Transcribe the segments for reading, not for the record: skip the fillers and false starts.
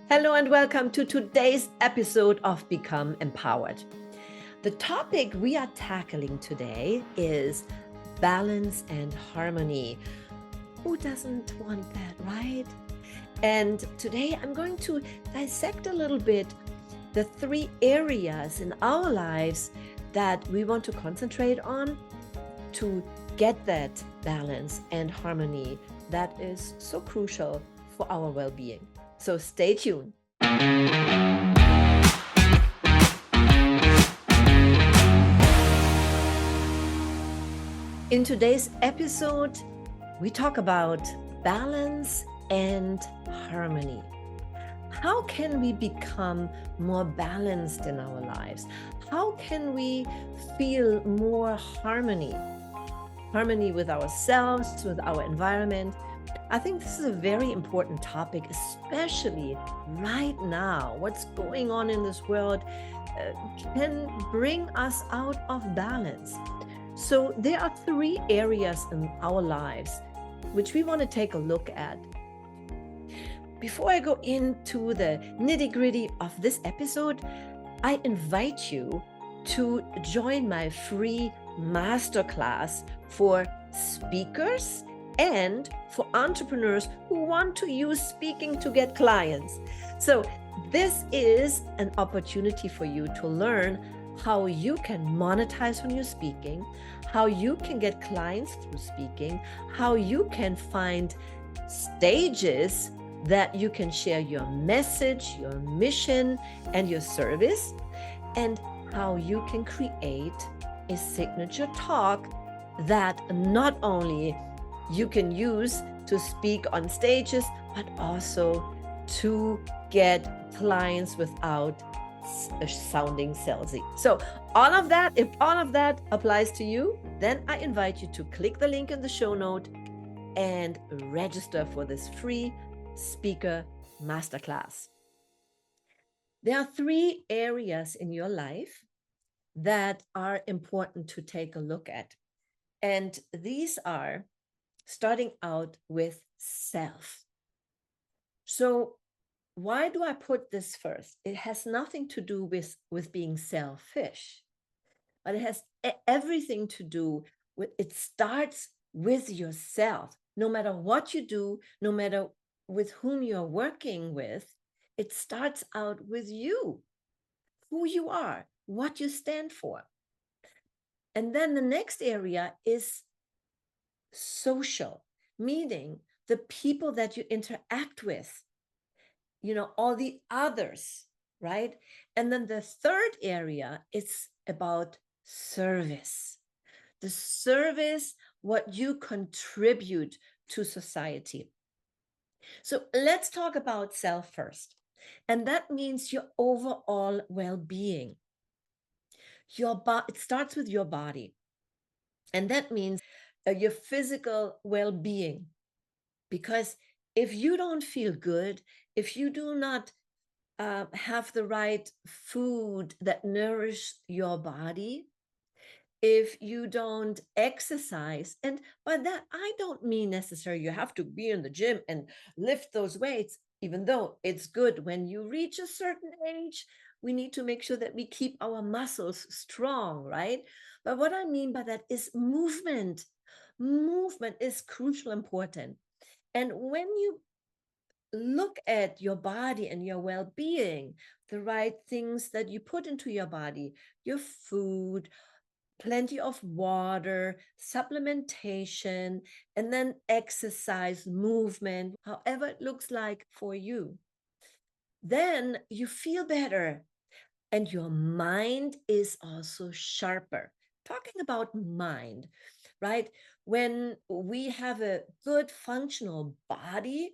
Hello and welcome to today's episode of Become Empowered. The topic we are tackling today is balance and harmony. Who doesn't want that, right? And today I'm going to dissect a little bit the three areas in our lives that we want to concentrate on to get that balance and harmony that is so crucial for our well-being. So stay tuned. In today's episode, we talk about balance and harmony. How can we become more balanced in our lives? How can we feel more harmony? Harmony with ourselves, with our environment. I think this is a very important topic, especially right now. What's going on in this world can bring us out of balance. So there are three areas in our lives which we want to take a look at. Before I go into the nitty-gritty of this episode, I invite you to join my free masterclass for speakers and for entrepreneurs who want to use speaking to get clients. So this is an opportunity for you to learn how you can monetize when you're speaking, how you can get clients through speaking, how you can find stages that you can share your message, your mission, and your service, and how you can create a signature talk that not only you can use to speak on stages, but also to get clients without sounding salesy. So all of that, if all of that applies to you, then I invite you to click the link in the show note and register for this free speaker masterclass. There are three areas in your life that are important to take a look at. And these are starting out with self. So why do I put this first? It has nothing to do with being selfish, but it has everything to do with, it starts with yourself. No matter what you do, no matter with whom you're working with, it starts out with you, who you are, what you stand for. And then the next area is social, meaning the people that you interact with, all the others, right? And then the third area is about service. The service, what you contribute to society. So let's talk about self first. And that means your overall well-being. It starts with your body. And that means your physical well-being. Because if you don't feel good, if you do not have the right food that nourish your body, if you don't exercise, and by that, I don't mean necessarily you have to be in the gym and lift those weights, even though it's good when you reach a certain age, we need to make sure that we keep our muscles strong, right? But what I mean by that is movement. Movement is crucial important. And when you look at your body and your well-being, the right things that you put into your body, your food, plenty of water, supplementation, and then exercise, movement, however it looks like for you, then you feel better and your mind is also sharper. Talking about mind, right? When we have a good functional body,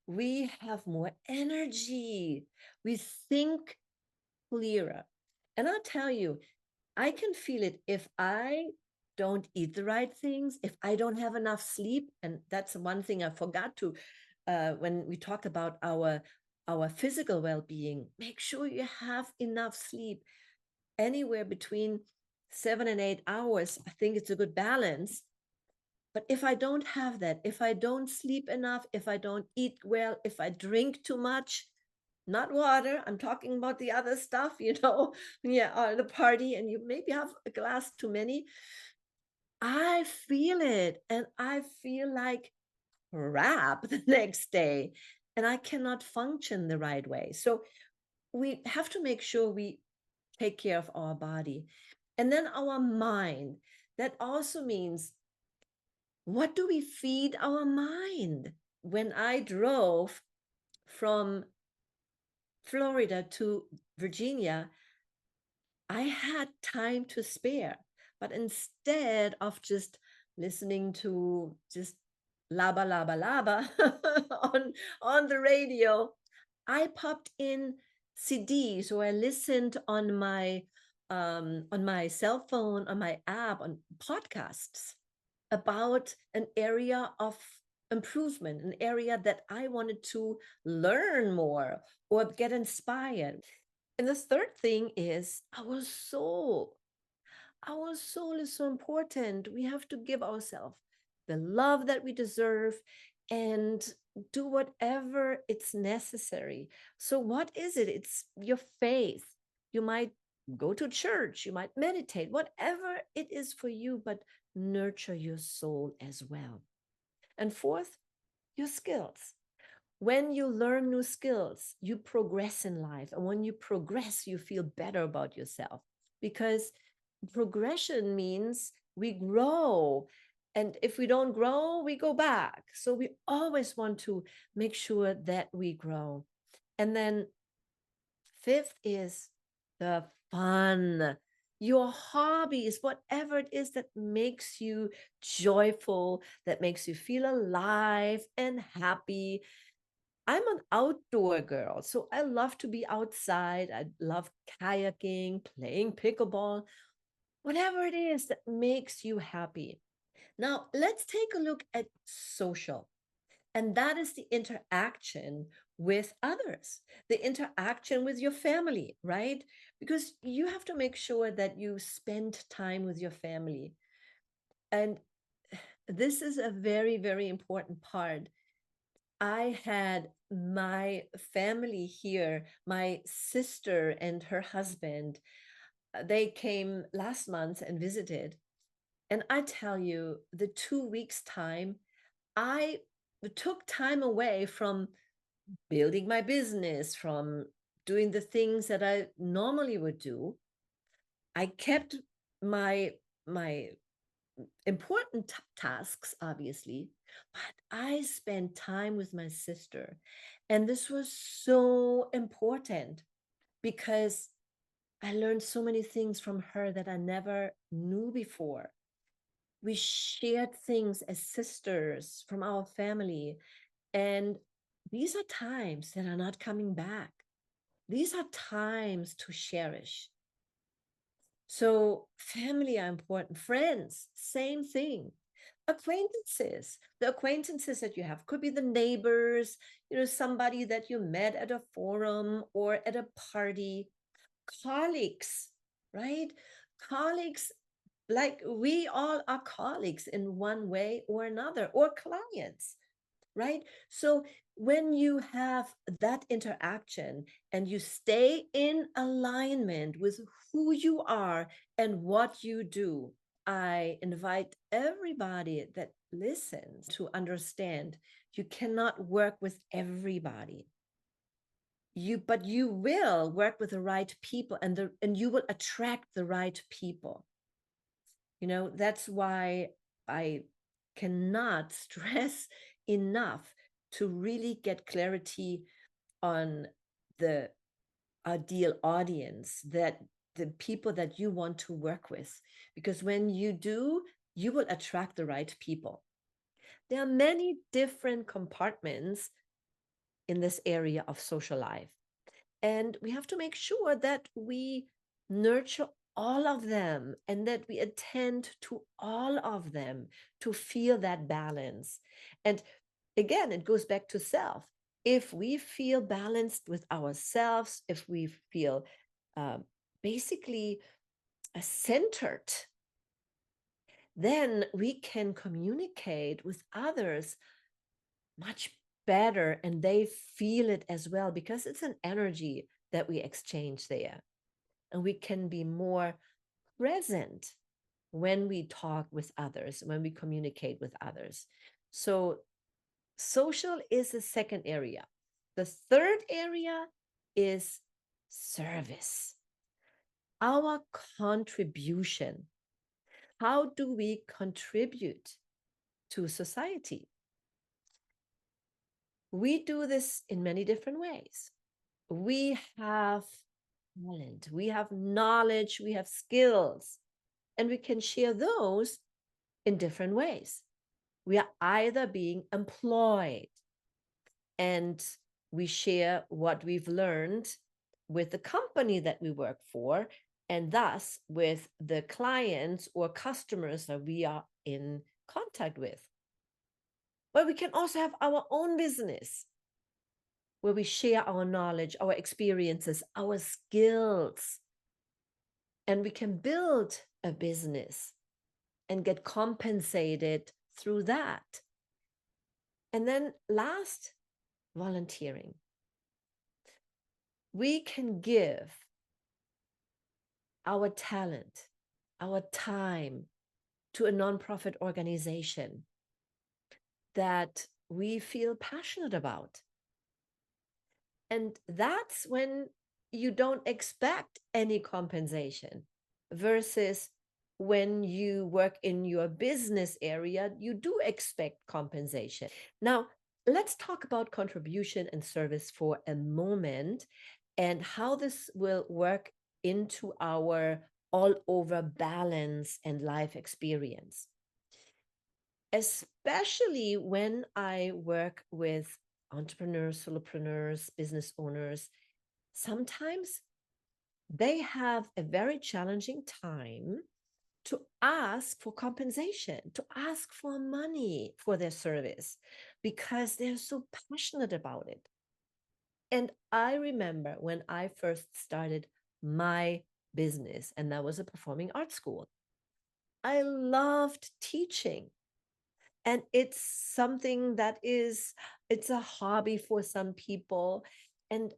we have more energy. We think clearer. And I'll tell you, I can feel it if I don't eat the right things, if I don't have enough sleep. And that's one thing I forgot to, when we talk about our physical well-being, make sure you have enough sleep, anywhere between 7 and 8 hours. I think it's a good balance. But if I don't have that, if I don't sleep enough, if I don't eat well, if I drink too much, not water. I'm talking about the other stuff, when you're at a party and you maybe have a glass too many. I feel it and I feel like crap the next day and I cannot function the right way. So we have to make sure we take care of our body. And then our mind. That also means, what do we feed our mind? When I drove from Florida to Virginia, I had time to spare. But instead of just listening to just laba laba laba on the radio, I popped in CDs, or I listened on my cell phone, on my app, on podcasts about an area of improvement, an area that I wanted to learn more or get inspired. And the third thing is our soul. Our soul is so important. We have to give ourselves the love that we deserve and do whatever it's necessary. So, what is it? It's your faith. You might go to church, you might meditate, whatever it is for you, but nurture your soul as well. And fourth, your skills. When you learn new skills, you progress in life. And when you progress, you feel better about yourself, because progression means we grow. And if we don't grow, we go back. So we always want to make sure that we grow. And then fifth is the fun. Your hobbies, whatever it is that makes you joyful, that makes you feel alive and happy. I'm an outdoor girl, so I love to be outside. I love kayaking, playing pickleball, whatever it is that makes you happy. Now, let's take a look at social. And that is the interaction with others, the interaction with your family, right? Because you have to make sure that you spend time with your family. And this is a very, very important part. I had my family here, my sister and her husband. They came last month and visited. And I tell you, the 2 weeks time, I took time away from building my business, from doing the things that I normally would do. I kept my important tasks, obviously, but I spent time with my sister. And this was so important because I learned so many things from her that I never knew before. We shared things as sisters from our family. And these are times that are not coming back. These are times to cherish. So, family are important. Friends, same thing. Acquaintances, the acquaintances that you have could be the neighbors, somebody that you met at a forum or at a party. Colleagues, right? Colleagues, like we all are colleagues in one way or another, or clients, right? So when you have that interaction and you stay in alignment with who you are and what you do, I invite everybody that listens to understand you cannot work with everybody. But you will work with the right people, and you will attract the right people. That's why I cannot stress enough to really get clarity on the ideal audience, that the people that you want to work with, because when you do, you will attract the right people. There are many different compartments in this area of social life, and we have to make sure that we nurture all of them and that we attend to all of them to feel that balance. And again, it goes back to self. If we feel balanced with ourselves, if we feel basically centered, then we can communicate with others much better and they feel it as well, because it's an energy that we exchange there. And we can be more present when we talk with others, when we communicate with others. So, social is the second area. The third area is service, our contribution. How do we contribute to society? We do this in many different ways. We have talent, we have knowledge, we have skills, and we can share those in different ways. We are either being employed and we share what we've learned with the company that we work for, and thus with the clients or customers that we are in contact with. But we can also have our own business where we share our knowledge, our experiences, our skills, and we can build a business and get compensated through that. And then last, volunteering. We can give our talent, our time to a nonprofit organization that we feel passionate about. And that's when you don't expect any compensation, versus when you work in your business area, you do expect compensation. Now, let's talk about contribution and service for a moment and how this will work into our all over balance and life experience. Especially when I work with entrepreneurs, solopreneurs, business owners, sometimes they have a very challenging time to ask for compensation, to ask for money for their service, because they're so passionate about it. And I remember when I first started my business, and that was a performing arts school, I loved teaching. And it's something that it's a hobby for some people. And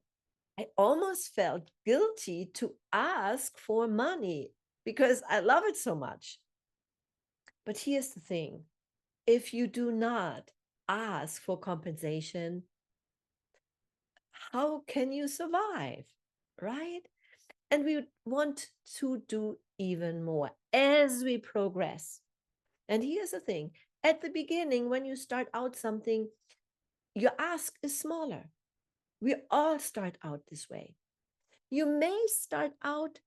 I almost felt guilty to ask for money because I love it so much. But here's the thing: if you do not ask for compensation, how can you survive? Right? And we want to do even more as we progress. And here's the thing: at the beginning, when you start out something, your ask is smaller. We all start out this way. You may start out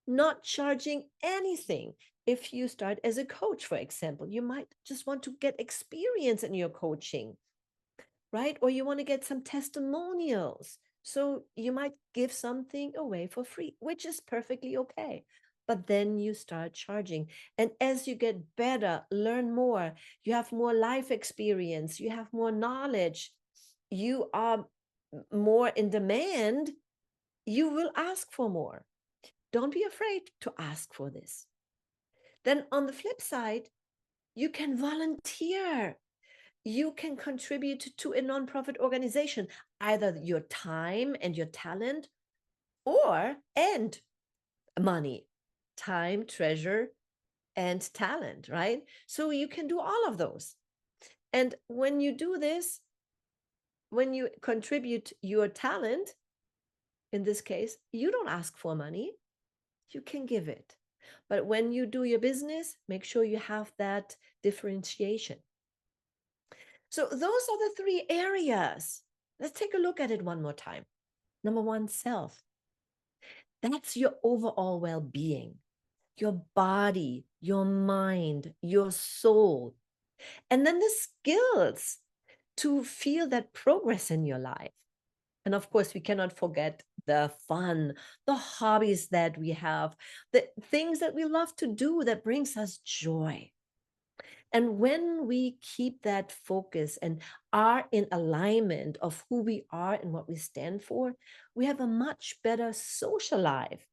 not charging anything. If you start as a coach, for example, you might just want to get experience in your coaching, right? Or you want to get some testimonials. So you might give something away for free, which is perfectly okay. But then you start charging. And as you get better, learn more, you have more life experience, you have more knowledge, you are more in demand, you will ask for more. Don't be afraid to ask for this. Then on the flip side, you can volunteer. You can contribute to a nonprofit organization, either your time and your talent, and money, time, treasure, and talent, right? So you can do all of those. And when you do this, when you contribute your talent, in this case, you don't ask for money, you can give it. But when you do your business, make sure you have that differentiation. So those are the three areas. Let's take a look at it one more time. Number one, self. That's your overall well-being, your body, your mind, your soul. And then the skills to feel that progress in your life. And of course, we cannot forget the fun, the hobbies that we have, the things that we love to do that brings us joy. And when we keep that focus and are in alignment of who we are and what we stand for, we have a much better social life.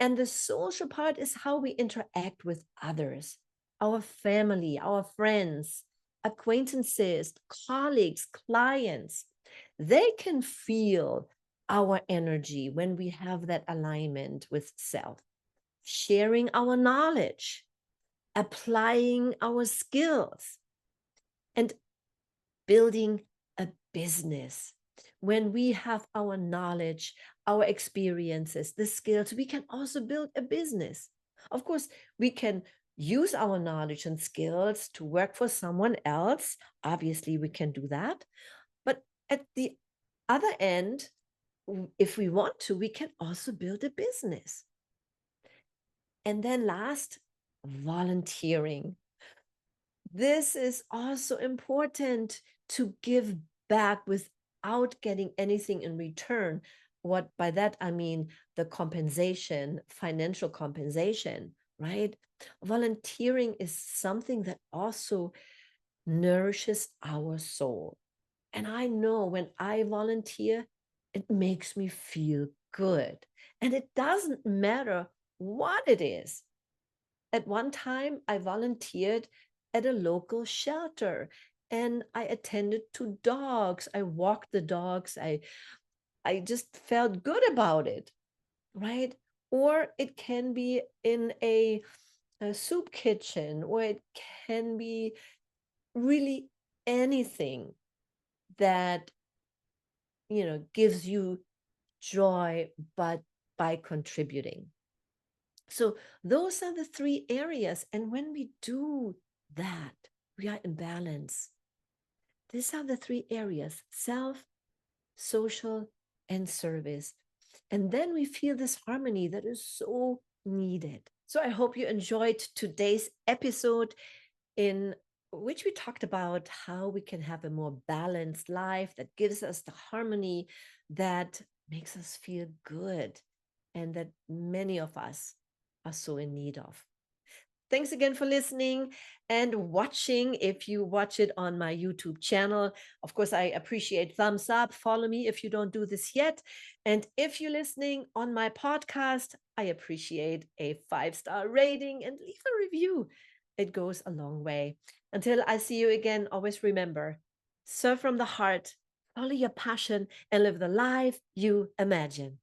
And the social part is how we interact with others, our family, our friends, acquaintances, colleagues, clients, they can feel our energy when we have that alignment with self, sharing our knowledge, applying our skills, and building a business. When we have our knowledge, our experiences, the skills, we can also build a business. Of course, we can use our knowledge and skills to work for someone else. Obviously, we can do that. But at the other end, if we want to, we can also build a business. And then last, volunteering. This is also important, to give back without getting anything in return. What by that I mean the compensation, financial compensation, right? Volunteering is something that also nourishes our soul. And I know when I volunteer, it makes me feel good. And it doesn't matter what it is. At one time, I volunteered at a local shelter and I attended to dogs. I walked the dogs. I just felt good about it, right? Or it can be in a soup kitchen, or it can be really anything that, gives you joy, but by contributing. So those are the three areas. And when we do that, we are in balance. These are the three areas: self, social, and service. And then we feel this harmony that is so needed. So I hope you enjoyed today's episode, in which we talked about how we can have a more balanced life that gives us the harmony that makes us feel good, and that many of us are so in need of. Thanks again for listening and watching. If you watch it on my YouTube channel, of course, I appreciate thumbs up. Follow me if you don't do this yet. And if you're listening on my podcast, I appreciate a 5-star rating and leave a review. It goes a long way. Until I see you again, always remember, serve from the heart, follow your passion, and live the life you imagine.